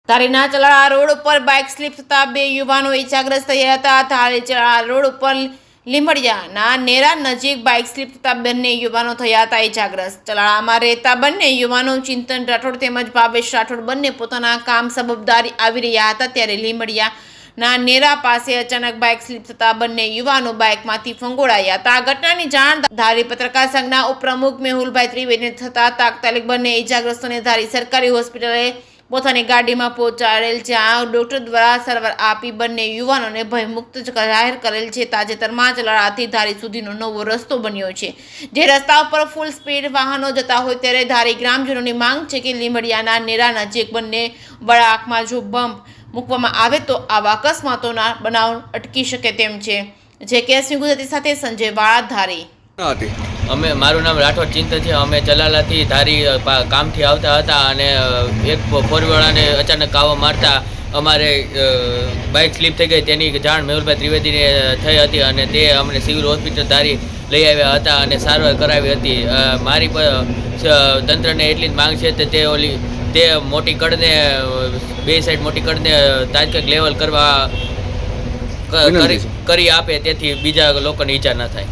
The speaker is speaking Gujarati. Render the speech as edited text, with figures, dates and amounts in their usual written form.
ધારીના ચલાળા રોડ ઉપર બાઇક સ્લીપ થતાં બે યુવાનો ઇજાગ્રસ્ત થયા હતા. ધારી ચલાળા રોડ ઉપર લીંબડિયાના નેરા નજીક બાઇક સ્લીપ થતાં બંને યુવાનો થયા હતા ઇજાગ્રસ્ત. ચલાળામાં રહેતા બંને યુવાનો ચિંતન રાઠોડ તેમજ ભાવેશ રાઠોડ બંને પોતાના કામ સબબદારી આવી રહ્યા હતા ત્યારે લીંબડિયાના નેરા પાસે અચાનક બાઇક સ્લીપ થતાં બંને યુવાનો બાઇકમાંથી ફંગોળાયા હતા. આ ઘટનાની જાણ ધારી પત્રકાર સંઘના ઉપપ્રમુખ મેહુલભાઈ ત્રિવેદીને થતાં તાત્કાલિક બંને ઇજાગ્રસ્તોને ધારી સરકારી હોસ્પિટલે પોતાની ગાડીમાં પહોંચાડેલ, જ્યાં ડોક્ટર દ્વારા સારવાર આપી બંને યુવાનોને ભયમુક્ત જાહેર કરેલ છે. તાજેતરમાં ચલાળાથી ધારી સુધીનો નવો રસ્તો બન્યો છે, જે રસ્તા ઉપર ફૂલ સ્પીડ વાહનો જતા હોય ત્યારે ધારી ગ્રામજનોની માંગ છે કે લીંબડિયાના નેરા નજીક બંને વળાંકમાં જો બમ્પ મૂકવામાં આવે તો આવા અકસ્માતોના બનાવ અટકી શકે તેમ છે. જે કેસની ગુજરાતી સાથે સંજય વાળા, ધારી. મારું નામ રાઠોડ ચિંતન છે. અમે ચલાલાથી ધારી કામથી આવતા હતા અને એક ફોરવ્હીલરને અચાનક કાવો મારતા અમારે બાઇક સ્લીપ થઈ ગઈ. તેની જાણ મેહુલભાઈ ત્રિવેદીને થઈ હતી અને તે અમને સિવિલ હોસ્પિટલ ધારી લઈ આવ્યા હતા અને સારવાર કરાવી હતી. મારી તંત્રને એટલી જ માંગ છે કે તે મોટી કડને બે સાઈડ મોટી કડને તાત્કાલિક લેવલ કરવા કરી આપે, તેથી બીજા લોકોને ઈજા ન થાય.